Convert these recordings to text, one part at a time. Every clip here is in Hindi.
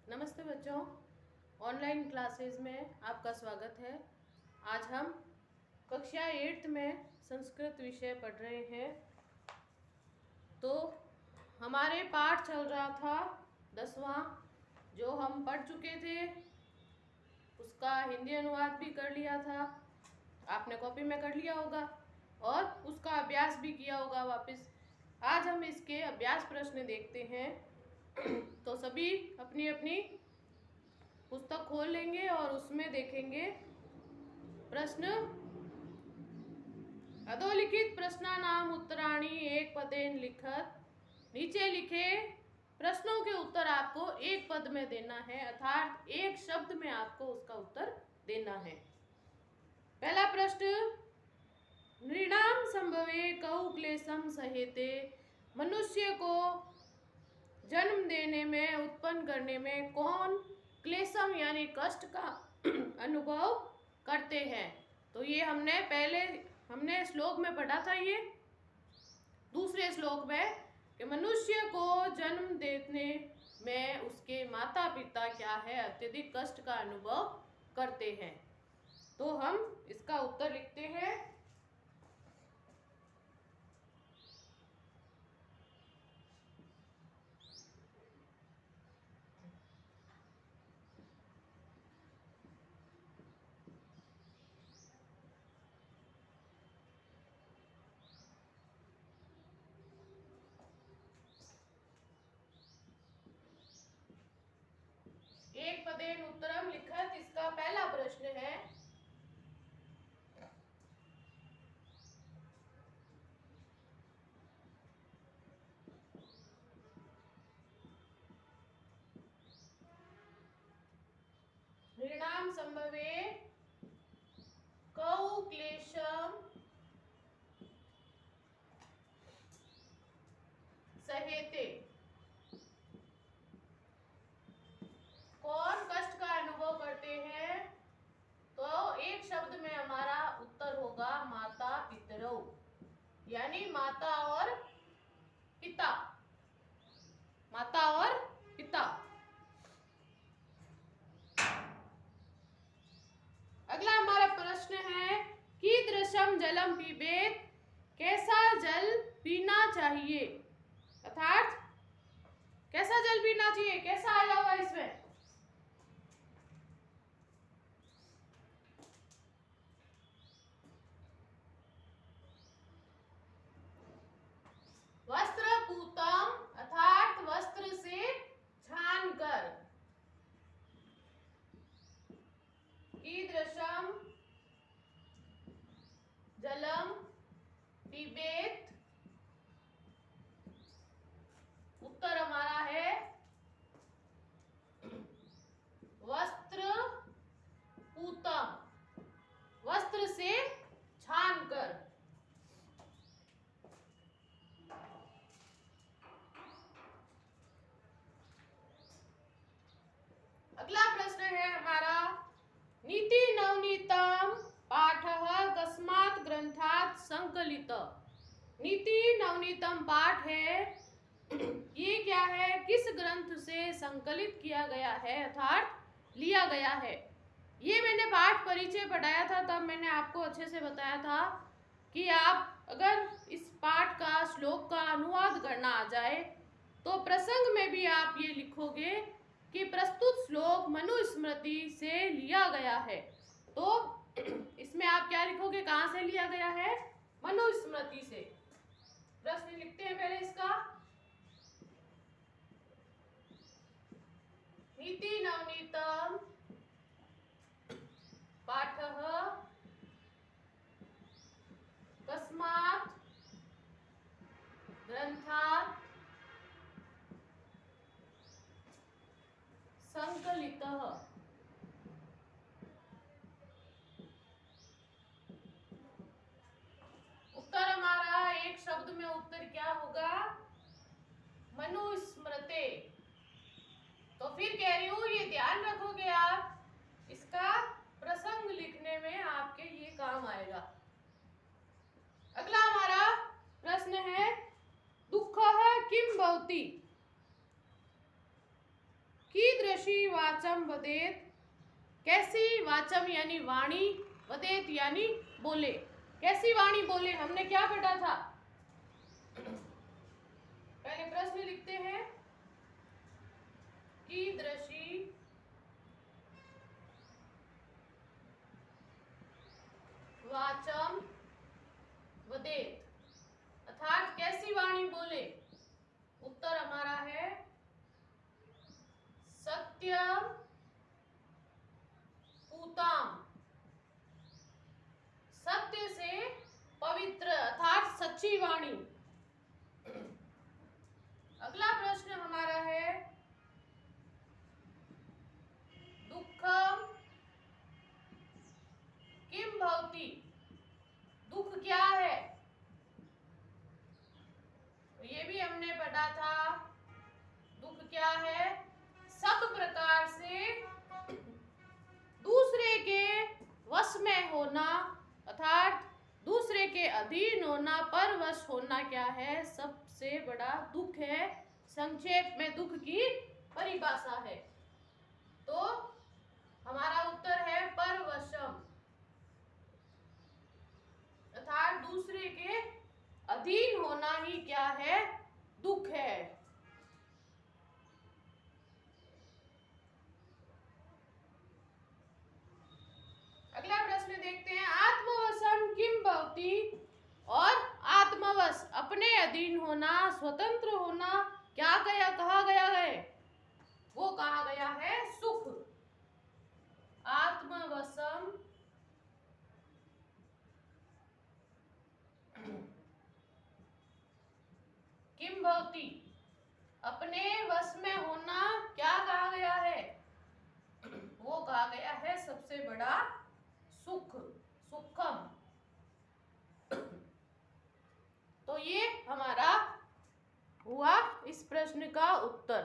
नमस्ते बच्चों, ऑनलाइन क्लासेस में आपका स्वागत है। आज हम कक्षा 8 में संस्कृत विषय पढ़ रहे हैं। तो हमारे पाठ चल रहा था 10वां, जो हम पढ़ चुके थे। उसका हिंदी अनुवाद भी कर लिया था, आपने कॉपी में कर लिया होगा और उसका अभ्यास भी किया होगा वापस। आज हम इसके अभ्यास प्रश्न देखते हैं। तो सभी अपनी अपनी पुस्तक खोल लेंगे और उसमें देखेंगे प्रश्न। अधोलिखित प्रश्नानाम उत्तराणि एक पदेन लिखत। नीचे लिखे प्रश्नों के उत्तर आपको एक पद में देना है, अर्थात एक शब्द में आपको उसका उत्तर देना है। पहला प्रश्न, नृणाम संभवे कौ क्लेशम सहेते। मनुष्य को जन्म देने में, उत्पन्न करने में कौन क्लेशम यानी कष्ट का अनुभव करते हैं। तो ये हमने श्लोक में पढ़ा था। ये दूसरे श्लोक में कि मनुष्य को जन्म देने में उसके माता पिता क्या है, अत्यधिक कष्ट का अनुभव करते हैं। तो हम इसका उत्तर लिखते हैं। एक पदेन उत्तरम लिखत, इसका पहला प्रश्न है। नृणाम संभवे कौ क्लेशम सहेते। कौन कष्ट का अनुभव करते हैं? तो एक शब्द में हमारा उत्तर होगा माता पितरौ, यानी माता और पिता। माता और पिता। अगला हमारा प्रश्न है, कीदृशम जलम पीबेत। कैसा जल पीना चाहिए, अर्थात कैसा जल पीना चाहिए। कैसा आया हुआ इसमें? वस्त्र पूतम, अर्थात वस्त्र से छानकर। कीदृशम जलम पिबेत, उत्तर हमारा है वस्त्र पूतम, वस्त्र से छानकर। अगला प्रश्न है हमारा, नीति नवनीतम पाठः कस्मात् ग्रंथात् संकलित। नीति नवनीतम पाठ है, ये क्या है, किस ग्रंथ से संकलित किया गया है, अर्थात लिया गया है। ये मैंने पाठ परिचय पढ़ाया था, तब मैंने आपको अच्छे से बताया था कि आप अगर इस पाठ का, श्लोक का अनुवाद करना आ जाए तो प्रसंग में भी आप ये लिखोगे कि प्रस्तुत श्लोक मनुस्मृति से लिया गया है। तो इसमें आप क्या लिखोगे, कहाँ से लिया गया है? मनुस्मृति से। प्रश्न लिखते हैं पहले इसका। नीति नवनीतम पाठः कस्मात् ग्रंथात् संकलितः। उत्तर हमारा एक शब्द में उत्तर क्या होगा? मनुस्मृते। तो फिर कह रही हूं, ये ध्यान रखोगे आप, इसका प्रसंग लिखने में आपके ये काम आएगा। अगला हमारा प्रश्न है, दुःखः किं भवति। कीदृशी वाचम वदेत, कैसी वाचम यानी वाणी, वदेत यानी बोले। कैसी वाणी बोले, हमने क्या पढ़ा था? पहले प्रश्न लिखते हैं, कीदृशी वाचम वदेत, अर्थात कैसी वाणी बोले। उत्तर हमारा है सत्यम पूताम, सत्य से पवित्र अर्थात सच्ची वाणी। अगला प्रश्न हमारा है, दुखम किम भवति, दुख क्या है? ये भी हमने पढ़ा था, दुख क्या है? सब प्रकार से दूसरे के वश में होना, अर्थात दूसरे के अधीन होना, परवश होना क्या है? सबसे बड़ा दुख है। संक्षेप में दुख की परिभाषा है। तो हमारा उत्तर है परवशम, अर्थात दूसरे के अधीन होना ही क्या है? दुख है। अगला प्रश्न देखते हैं, आत्मवशम किम भवति, और आत्मवश अपने अधीन होना, स्वतंत्र होना क्या गया, कहा गया है? वो कहा गया है सुख। आत्मवशम किम भवति, अपने वश में होना क्या कहा गया है? वो कहा गया है सबसे बड़ा सुख, सुखम। तो ये हमारा हुआ इस प्रश्न का उत्तर।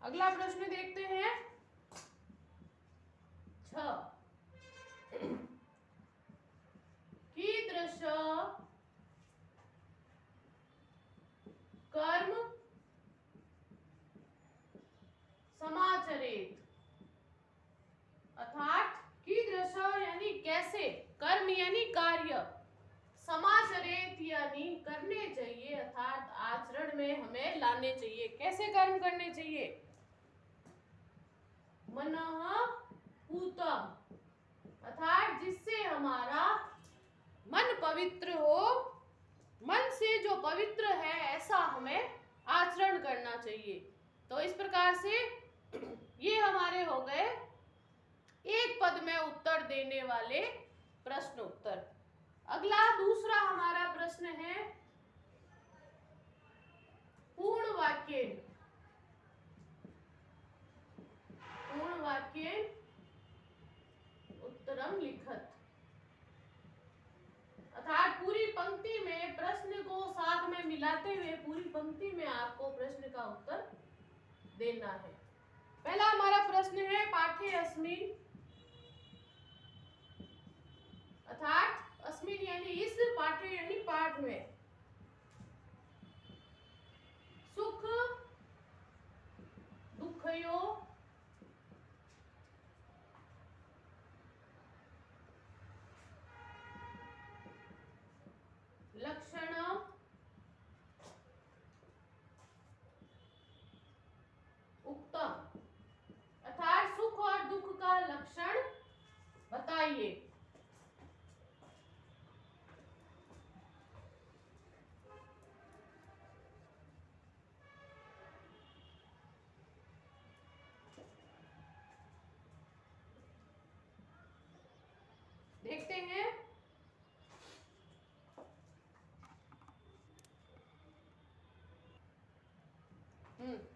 अगला प्रश्न देखते हैं, 6, कीदृश कर्म समाचरेत, अर्थात कीदृश यानी कैसे, कर्म यानी कार्य, समाचरेत यानी करने चाहिए, अर्थात आचरण में हमें लाने चाहिए। कैसे कर्म करने चाहिए? मनः पूतम, अर्थात जिससे हमारा मन पवित्र हो, मन से जो पवित्र है ऐसा हमें आचरण करना चाहिए। तो इस प्रकार से ये हमारे हो गए एक पद में उत्तर देने वाले प्रश्न उत्तर। अगला दूसरा हमारा प्रश्न है, पूर्ण वाक्य, पूर्ण वाक्य उत्तरम लिखत, अर्थात पूरी पंक्ति में प्रश्न को साथ में मिलाते हुए पूरी पंक्ति में आपको प्रश्न का उत्तर देना है। पहला हमारा प्रश्न है, पाठे अस्मिन्, अर्थात अस्मिन् यानी इस, पाठे यानी पाठ में, सुख दुखयो लक्षण उत्तम, अर्थात सुख और दुख का लक्षण बताइए। देखते हैं,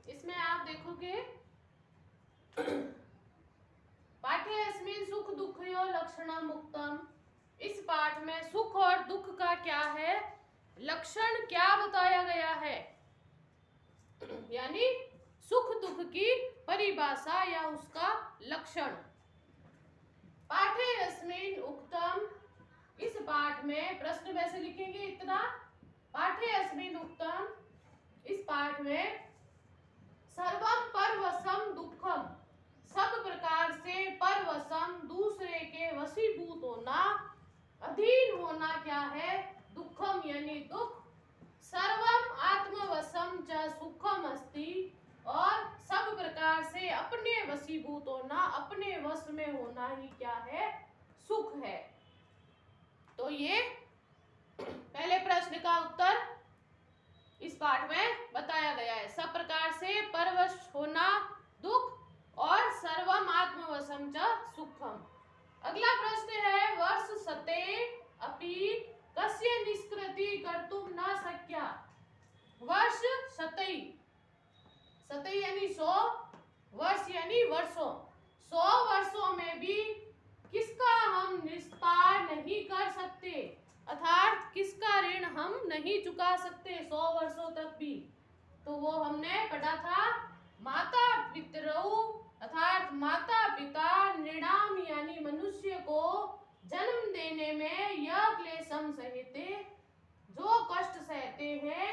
इसमें आप देखोगे, पाठे अस्मिन् सुख दुखयो लक्षणम उक्तम, इस पाठ में सुख और दुख का क्या है, लक्षण क्या बताया गया है, यानी सुख दुख की परिभाषा या उसका लक्षण। पाठे अस्मिन् उक्तम, इस पाठ में प्रश्न वैसे लिखेंगे इतना, पाठे अस्मिन् उक्तम, इस पाठ में सर्वम परवशम दुखम, सब प्रकार से परवशम दूसरे के वशीभूत होना, अधीन होना क्या है? दुखम यानी दुख। सर्वम आत्मवशम च सुखम अस्ति, और सब प्रकार से अपने वशीभूत होना, अपने वश में होना ही क्या है? सुख है। तो ये पहले प्रश्न का उत्तर इस पाठ में बताया गया है। सब प्रकार से परवश होना दुख, और सर्वम आत्मवशम च सुखम। अगला प्रश्न है, वर्ष सते अपि कस्य निष्कृति कर्तुम न शक्या। वर्ष सतई, सतई यानी 100, वर्ष यानी वर्षों, 100 वर्षों में भी किसका हम निस्तार नहीं कर सकते, अर्थात किसका ऋण हम नहीं चुका सकते 100 वर्षों तक भी। तो वो हमने पढ़ा था, माता पितरौ, अर्थात माता पिता नृणाम यानी मनुष्य को जन्म देने में यह क्लेशम सहते, जो कष्ट सहते हैं,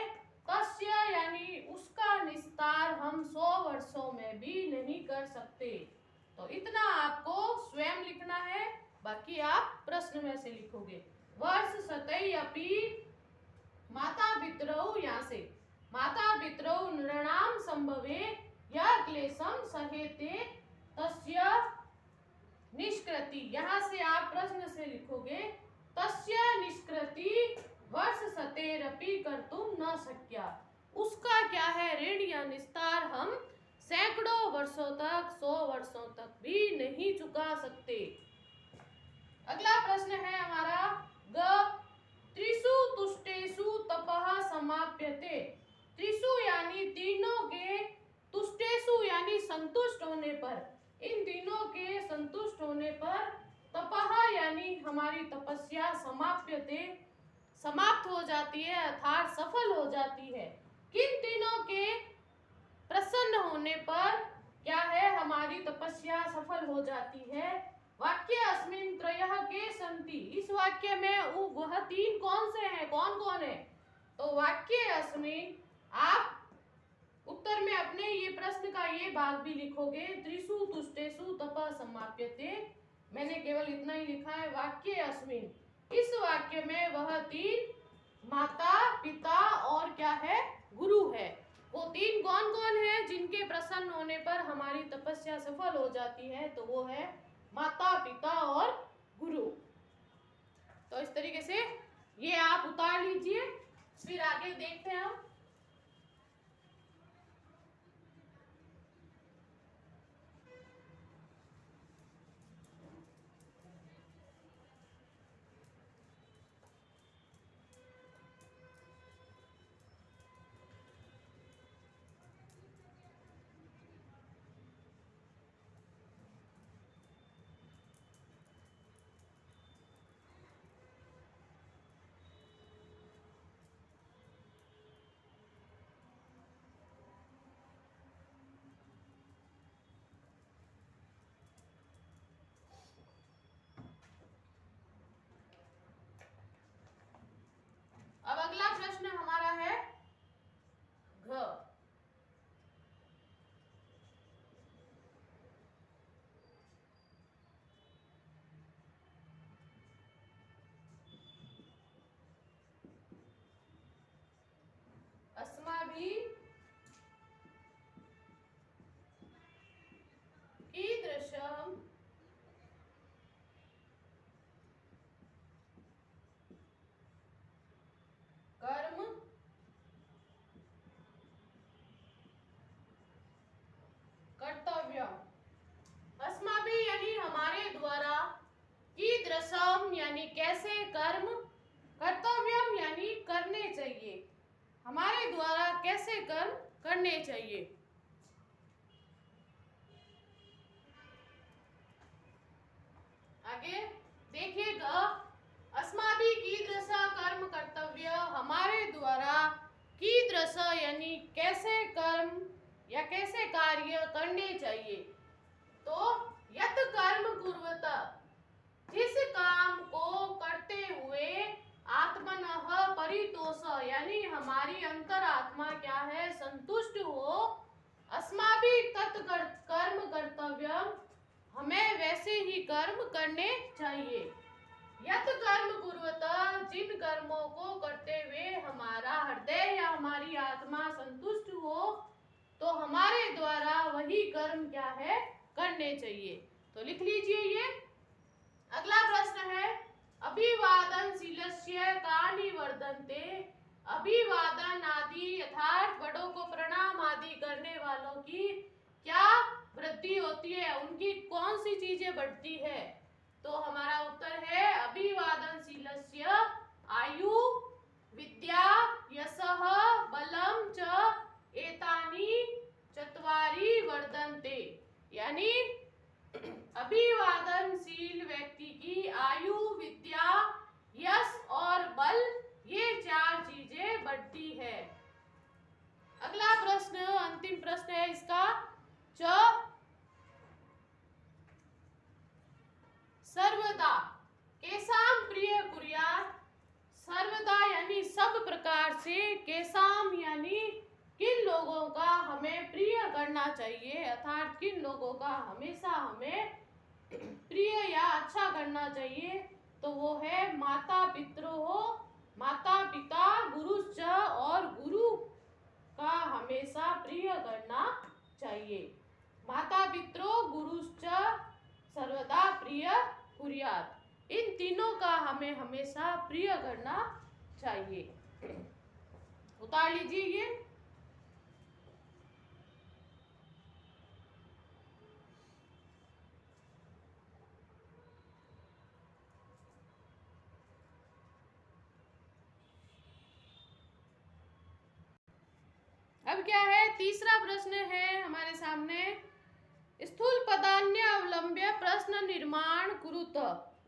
तस्य यानी उसका निस्तार हम 100 वर्षों में भी नहीं कर सकते। तो इतना आपको स्वयं लिखना है, बाकी आप प्रश्न में से लिखोगे। वर्ष सतई अपि माता पितरौ, यहाँ से माता पितरौ नृणाम संभवे यह क्लेशम सहेते तस्य निष्कृति, यहाँ से आप प्रश्न से लिखोगे तस्य निष्कृति वर्ष सतेरपि कर्तुम न शक्या, उसका क्या है ऋण या निस्तार हम सैकड़ों वर्षों तक 100 वर्षों तक भी नहीं चुका सकते। अगला प्रश्न है हमारा, ग त्रिषु तुष्टेषु तपः समाप्यते। त्रिषु यानी तीनों के, तुष्टेषु यानी संतुष्ट होने पर, इन तीनों के संतुष्ट होने पर, तपः यानी हमारी तपस्या, समाप्यते समाप्त हो जाती है, अर्थात सफल हो जाती है। किन तीनों के प्रसन्न होने पर क्या है? हमारी तपस्या सफल हो जाती है। वाक्य अस्मिन् त्रयः के सन्ति, इस वाक्य में वह तीन कौन से हैं, कौन कौन है? तो वाक्य अस्मिन्, आप उत्तर में अपने ये प्रश्न का ये भाग भी लिखोगे, त्रिषु तुष्टेषु तपः समाप्यते। मैंने केवल इतना ही लिखा है, वाक्य अस्मिन्, इस वाक्य में वह तीन माता पिता और क्या है? गुरु है। वो तीन कौन कौन है जिनके प्रसन्न होने पर हमारी तपस्या सफल हो जाती है? तो वो है माता पिता और गुरु। तो इस तरीके से ये आप उतार लीजिए, फिर आगे देखते हैं हम। अब अगला प्रश्न हमारा है घ। अस्माभिः कीदृशं कर्म कर्तव्यम। अस्माभिः यानी हमारे द्वारा, कीदृशम यानी कैसे कर्म, कर्तव्यम यानी करने चाहिए, हमारे द्वारा कैसे कर्म करने चाहिए। आगे देखिएगा, अस्माभिः कीदृश कर्म कर्तव्य, हमारे द्वारा कीदृश यानी कैसे कर्म या कैसे कार्य करने चाहिए। तो यत् कर्म कुर्वत, जिस काम को करते हुए आत्मनः परितोष, यानी हमारी अंतर आत्मा क्या है, संतुष्ट हो। अस्माभिः तत् कर्म कर्तव्यम, हमें वैसे ही कर्म करने चाहिए। यत् कर्म कुर्वतः, जिन कर्मों को करते हुए हमारा हृदय या हमारी आत्मा संतुष्ट हो, तो हमारे द्वारा वही कर्म क्या है, करने चाहिए। तो लिख लीजिए ये। अगला प्रश्न है, अभिवादनशीलस्य कानि वर्धन्ते। अभिवादन आदि अर्थात बड़ों को प्रणाम आदि करने वालों की क्या वृद्धि होती है, उनकी कौन सी चीजें बढ़ती है? तो हमारा उत्तर है अभिवादनशीलस्य आयु विद्या यशः बलम च एतानि चत्वारि वर्धन्ते, यानी अभिवादनशील व्यक्ति की आयु विद्या यश और बल, ये 4 चीजें बढ़ती है। अगला प्रश्न, अंतिम प्रश्न है इसका, च सर्वदा केसाम प्रिय कुर्यात्। सर्वदा यानी सब प्रकार से, केसाम यानी किन लोगों का हमें प्रिय करना चाहिए, अर्थात किन लोगों का हमेशा हमें प्रिय या अच्छा करना चाहिए। तो वो है माता पितरोः, माता पिता, गुरुश्च, और गुरु का हमेशा प्रिय करना चाहिए। माता पितरो गुरुश्च सर्वदा प्रिय कुर्यात्, इन तीनों का हमें हमेशा प्रिय करना चाहिए। उतार लीजिए ये। अब क्या है, तीसरा प्रश्न है हमारे सामने, स्थूल पदान्य अवलंब्य प्रश्न निर्माण कुरुत,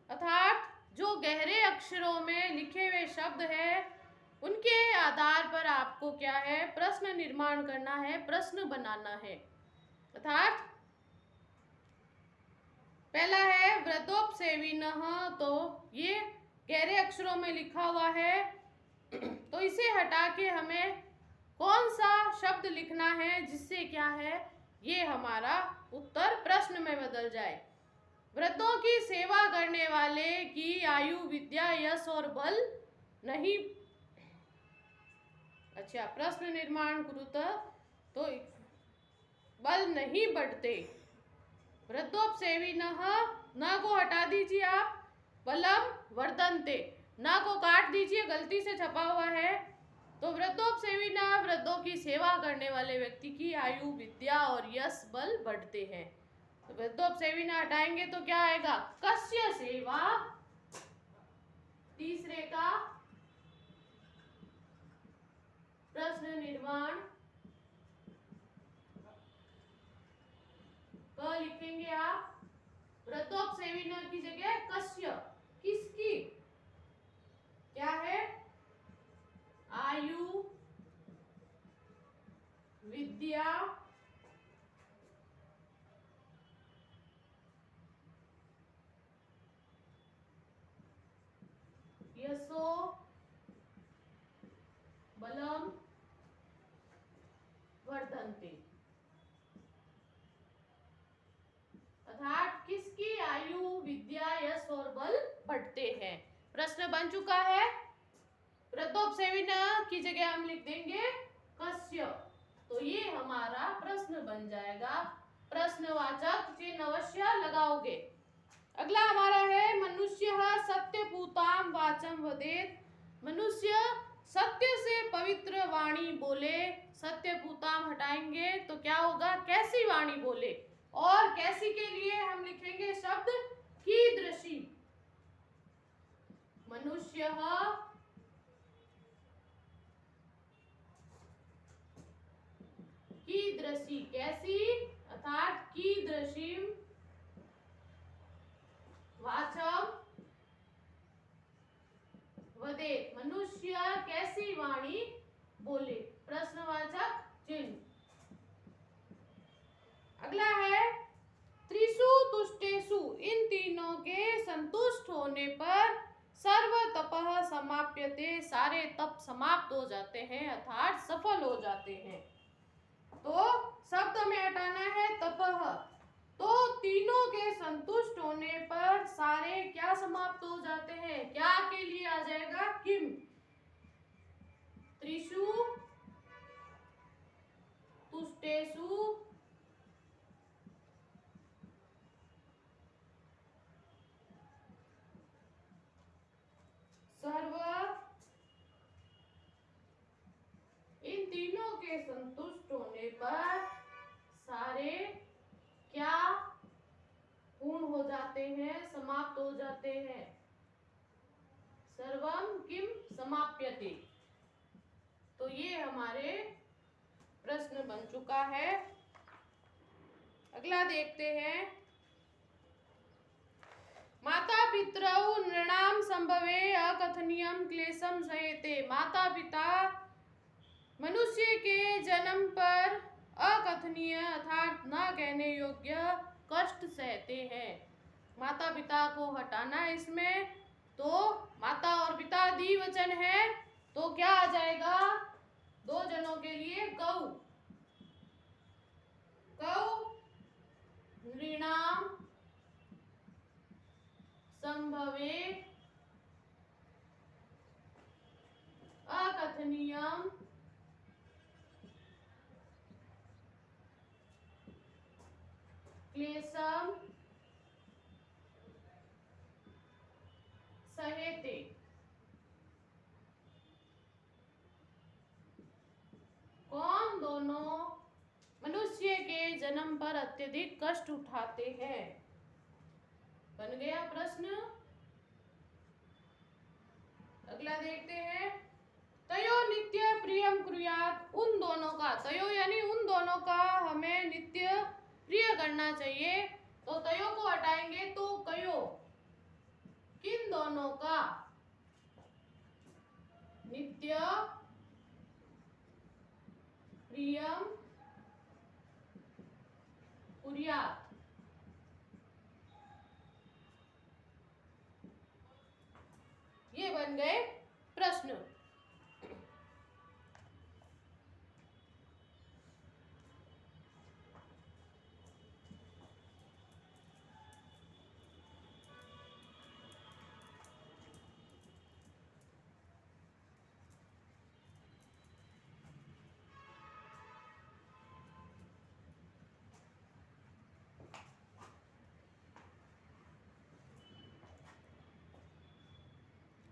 अर्थात जो गहरे अक्षरों में लिखे हुए शब्द है उनके आधार पर आपको क्या है, प्रश्न निर्माण करना है, प्रश्न बनाना है। अर्थात पहला है वृद्धोपसेविनः, तो ये गहरे अक्षरों में लिखा हुआ है, तो इसे हटा के हमें कौन सा शब्द लिखना है जिससे क्या है, ये हमारा उत्तर प्रश्न में बदल जाए। वृद्धों की सेवा करने वाले की आयु विद्या यश और बल नहीं, अच्छा, प्रश्न निर्माण कुरुत, तो बल नहीं बढ़ते। वृद्धोपसेविनः, न को हटा दीजिए आप, बलम वर्धन्ते, न को काट दीजिए, गलती से छपा हुआ है। तो वृद्धोपसेविना, वृद्धों की सेवा करने वाले व्यक्ति की आयु विद्या और यश बल बढ़ते हैं। तो वृद्धोपसेविना हटाएंगे तो क्या आएगा, कस्य सेवा, तीसरे का प्रश्न निर्माण, क लिखेंगे आप, वृद्धोपसेविना की जगह कस्य, किसकी, क्या है, आयु विद्या यशो बलम वर्धन्ते, अर्थात किसकी आयु विद्या यश और बल बढ़ते हैं। प्रश्न बन चुका है। वृद्धोपसेविना की जगह हम लिख देंगे कस्य, तो ये हमारा प्रश्न बन जाएगा। प्रश्नवाचक चिन्ह अवश्य लगाओगे। अगला हमारा है, मनुष्य सत्यपूताम वाचम वदेत। मनुष्य सत्य से पवित्र वाणी बोले। सत्यपूताम हटाएंगे तो क्या होगा, कैसी वाणी बोले, और कैसी के लिए हम लिखेंगे शब्द कीदृशी। मनुष्य कीदृशी, कैसी, अर्थात कीदृशीम वाचम वदेत, मनुष्य कैसी वाणी बोले, प्रश्नवाचक चिन्ह। अगला है, त्रिषु तुष्टेषु, इन तीनों के संतुष्ट होने पर सर्व तपः समाप्य सारे तप समाप्त हो जाते हैं, अर्थात सफल हो जाते हैं। तो शब्द में हटाना है तपह। तो तीनों के संतुष्ट होने पर सारे क्या समाप्त हो जाते हैं, क्या के लिए आ जाएगा, किम त्रिषु तुष्टेषु सर्व। इन तीनों के संतुष्ट होने पर सारे क्या पूर्ण हो जाते हैं, समाप्त हो जाते हैं। सर्वम किम समाप्यते। तो ये हमारे प्रश्न बन चुका है। अगला देखते हैं। माता पितरौ नृणाम संभवे अकथनीयम क्लेशम सहते। माता पिता मनुष्य के जन्म पर अकथनीय अर्थात न कहने योग्य कष्ट सहते हैं। माता पिता को हटाना इसमें, तो माता और पिता द्विवचन है, तो क्या आ जाएगा, दो जनों के लिए गौ। गौ नृणाम संभवे अकथनीयम क्लेशम सहेते। कौन दोनों मनुष्य के जन्म पर अत्यधिक कष्ट उठाते हैं। बन गया प्रश्न। अगला देखते हैं। तयो नित्य प्रियम कुर्यात्। उन दोनों का, तयो यानी उन दोनों का हमें नित्य प्रिय करना चाहिए। तो तयो को हटाएंगे तो कयो, किन दोनों का नित्य प्रियम कुर्यात्। ये बन गए प्रश्न।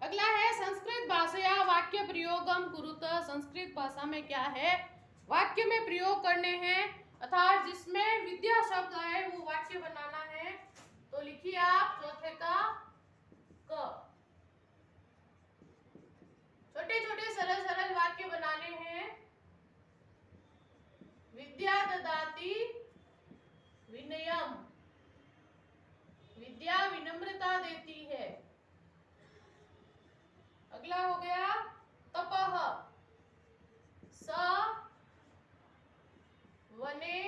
अगला है संस्कृत भाषया वाक्य प्रयोगम कुरुत। संस्कृत भाषा में क्या है, वाक्य में प्रयोग करने हैं, अर्थात जिसमें विद्या शब्द है वो वाक्य बनाना है। तो लिखिए आप चौथे का क। छोटे छोटे सरल सरल वाक्य बनाने हैं। विद्या ददाति विनयम। विद्या विनम्रता देती है। अगला हो गया तपः। स वने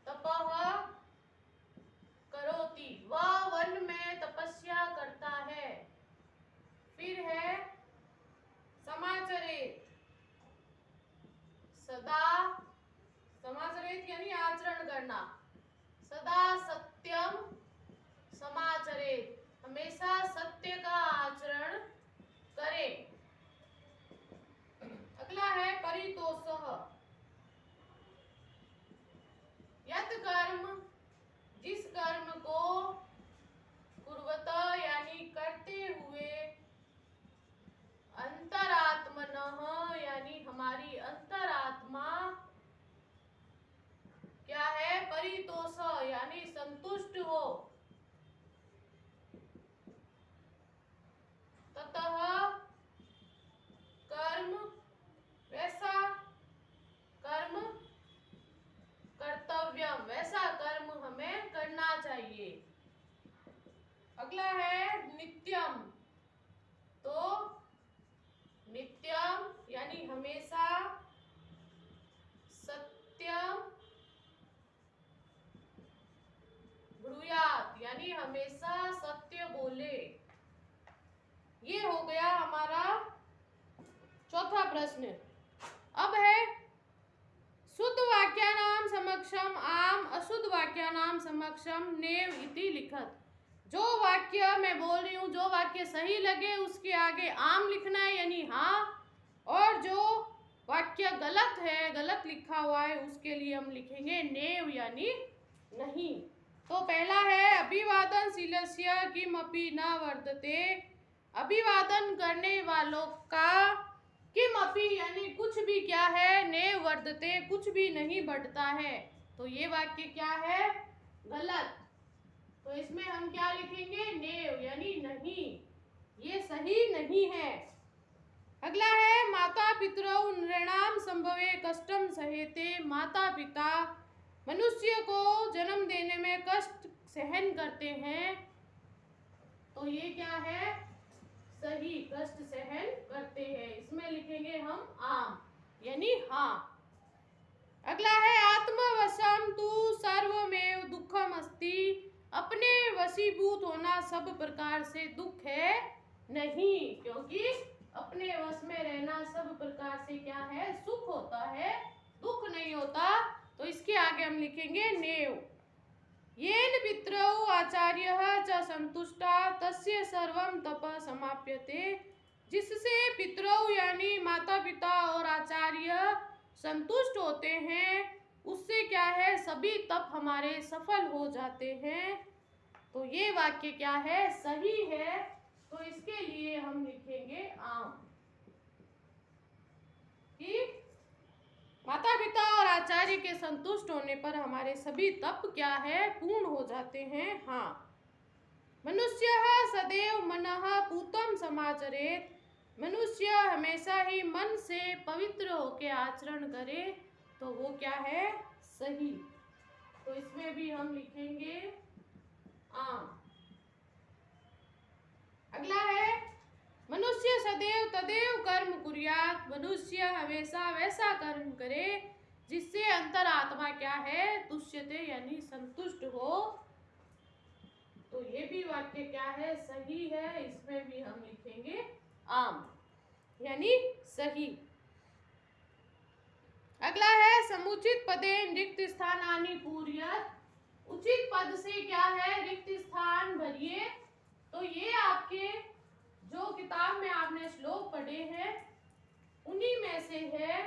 तपः करोति। वह वन में तपस्या करता है। फिर है समाचरेत्। सदा, समाचरेत् यानी आचरण करना। सदा सत्यम समाचरेत्। हमेशा सत्य का आचरण करे। अगला है परितोषः। यत् कर्म, जिस कर्म को कुर्वत यानी करते हुए, अंतरात्मनः यानी हमारी अंतरात्मा क्या है, परितोष यानी संतुष्ट हो। ततः कर्म, वैसा प्रश्न अब है शुद्ध वाक्यानाम समक्षम आम, अशुद्ध वाक्यानाम समक्षम नेव इति लिखत। जो वाक्य मैं बोल रही हूँ, जो वाक्य सही लगे उसके आगे आम लिखना है यानी हाँ, और जो वाक्य गलत है, गलत लिखा हुआ है, उसके लिए हम लिखेंगे नेव यानी नहीं। तो पहला है अभिवादनशीलस्य किमपि न वर्धते। अभिवादन करने वालों का किमपि यानी कुछ भी क्या है, नेव वर्धते कुछ भी नहीं बढ़ता है। तो ये वाक्य क्या है, गलत। तो इसमें हम क्या लिखेंगे, नेव यानी नहीं, ये सही नहीं है। अगला है माता पितरौ नृणाम संभवे कष्टम सहेते। माता पिता मनुष्य को जन्म देने में कष्ट सहन करते हैं। तो ये क्या है, सही, कष्ट सहन करते हैं। इसमें लिखेंगे हम आम यानी हाँ। अगला है आत्मवशम तु सर्वमेव दुखम अस्ति। अपने वशीभूत होना सब प्रकार से दुख है नहीं, क्योंकि अपने वश में रहना सब प्रकार से क्या है, सुख होता है, दुख नहीं होता। तो इसके आगे हम लिखेंगे नेव। येन पितरौ आचार्यः च संतुष्टा तस्य सर्वं तपः समाप्यते। जिससे पितरौ यानी माता पिता और आचार्य संतुष्ट होते हैं, उससे क्या है, सभी तप हमारे सफल हो जाते हैं। तो ये वाक्य क्या है, सही है। तो इसके लिए हम लिखेंगे आम कि माता पिता और आचार्य के संतुष्ट होने पर हमारे सभी तप क्या है, पूर्ण हो जाते हैं। हाँ। मनुष्यः सदैव मनः पूतं समाचरेत्। मनुष्य हमेशा ही मन से पवित्र होकर आचरण करे। तो वो क्या है, सही। तो इसमें भी हम लिखेंगे आम। अगला है मनुष्य सदैव तदैव कर्म कुर्यात्। मनुष्य हमेशा वैसा कर्म करे जिससे अंतरात्मा क्या है, तुष्यते यानी संतुष्ट हो। तो ये भी वाक्य क्या है, सही है। इसमें भी हम लिखेंगे आम यानी सही। अगला है समुचित पदे रिक्त स्थानानि पूरयत्। उचित पद से क्या है, रिक्त स्थान भरिए। तो ये आपके जो किताब में आपने श्लोक पढ़े हैं उन्हीं में से है।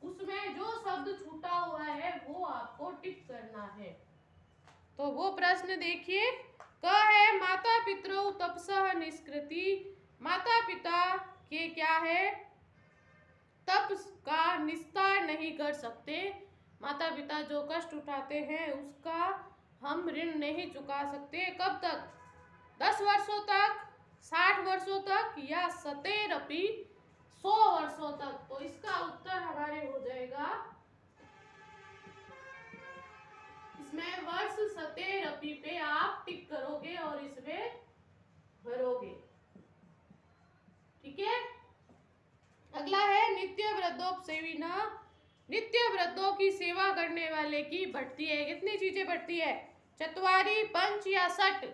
उसमें जो शब्द छूटा हुआ है वो आपको टिक करना है। तो वो प्रश्न देखिए, क है माता पितरौ तपसः निष्कृति। माता पिता के क्या है, तप का निस्तार नहीं कर सकते। माता पिता जो कष्ट उठाते हैं उसका हम ऋण नहीं चुका सकते। कब तक, 10 वर्षों तक, 60 वर्षों तक, या 70 100 वर्षों तक। तो इसका उत्तर हमारे हो जाएगा, इसमें वर्ष 70 पे आप टिक करोगे और इसमें भरोगे। ठीक है। अगला है नित्य वृद्धोपसेविनः। नित्य वृद्धों की सेवा करने वाले की बढ़ती है। कितनी चीजें बढ़ती है, चत्वारी, पंच या षट।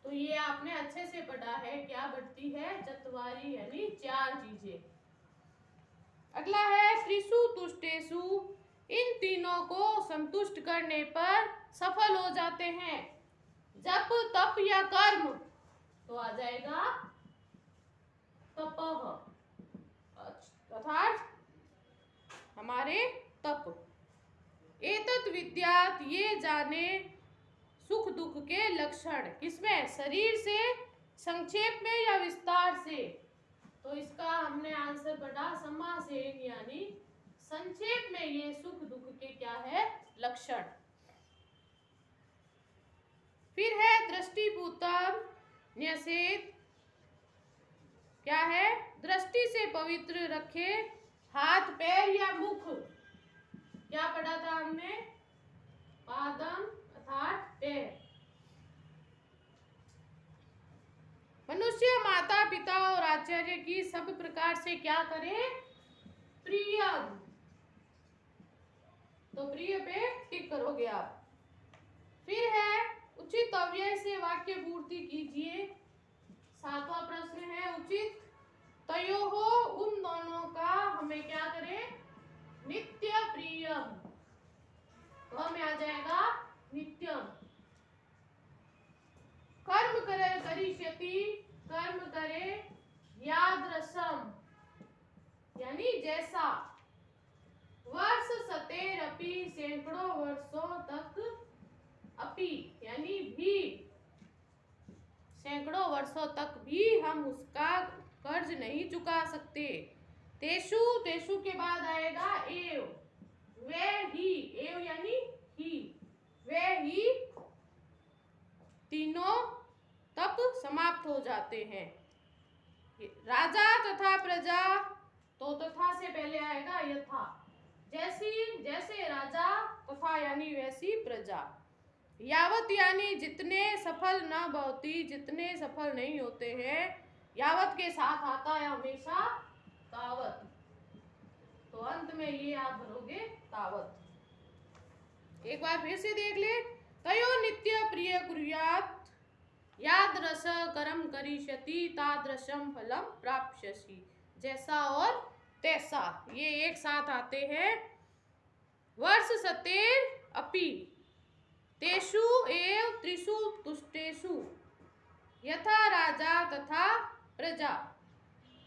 तो ये आपने अच्छे से पढ़ा है, क्या बढ़ती है, चत्वारी यानी 4 चीजें। अगला है त्रिषु तुष्टेषु। इन तीनों को संतुष्ट करने पर सफल हो जाते हैं। जप, तप या कर्म। तो आ जाएगा तपः, अर्थात हमारे तप। एतत् विद्यात्, ये जाने सुख दुख के लक्षण। किसमें, शरीर से, संक्षेप में या विस्तार से। तो इसका हमने आंसर पढ़ा समासेन यानी संक्षेप में ये सुख दुख के क्या है, लक्षण। फिर है दृष्टिपूतम न्यसेत। क्या है, दृष्टि से पवित्र रखे हाथ, पैर या मुख। क्या पढ़ा था हमने, पादम अर्थात पैर। मनुष्य माता पिता और आचार्य की सब प्रकार से क्या करे, प्रिय। तो प्रिय पे टिक करोगे आप। फिर है उचित अव्यय से वाक्य पूर्ति कीजिए। 7वां प्रश्न है उचित तयोः उन दोनों का हमें क्या करें, नित्य प्रियम। क में आ जाएगा नित्यम। कर्म करे करिष्यति, कर्म करे यादृशम यानी जैसा। वर्ष सतेरपि सैकड़ों वर्षों तक, अपि यानी भी, सैकड़ों वर्षों तक भी हम उसका कर्ज नहीं चुका सकते। तेषु, तेषु के बाद आएगा एव, वे ही, एव यानी ही, वे ही तीनों तप समाप्त हो जाते हैं। राजा तथा प्रजा, तो तथा से पहले आएगा यथा, जैसी, जैसे राजा, तथा यानी वैसी प्रजा। यावत यानी जितने, सफल न भवति जितने सफल नहीं होते हैं, यावत के साथ आता है हमेशा तावत, तो अंत में ये आप भरोगे तावत। एक बार फिर से देख ले, तयो नित्य प्रिय कुर्यात्, यादृश कर्म करिष्यति तादृशम फलम प्राप्स्यसि। जैसा और तैसा, ये एक साथ आते हैं। वर्ष सतेर अपि, तेषु एव त्रिषु तुष्टेषु, यथा राजा तथा प्रजा,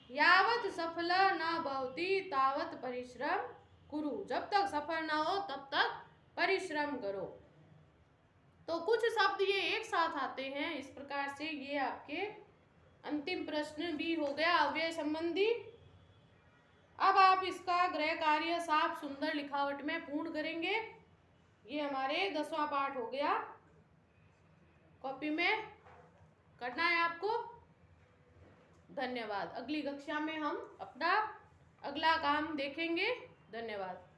यावत सफल न भवति तावत परिश्रम कुरु। जब तक सफल ना हो तब तक परिश्रम करो। तो कुछ शब्द ये एक साथ आते हैं इस प्रकार से। ये आपके अंतिम प्रश्न भी हो गया अव्यय संबंधी। अब आप इसका गृह कार्य साफ सुंदर लिखावट में पूर्ण करेंगे। ये हमारे 10वां पाठ हो गया। कॉपी में करना है आपको। धन्यवाद। अगली कक्षा में हम अपना अगला काम देखेंगे। धन्यवाद।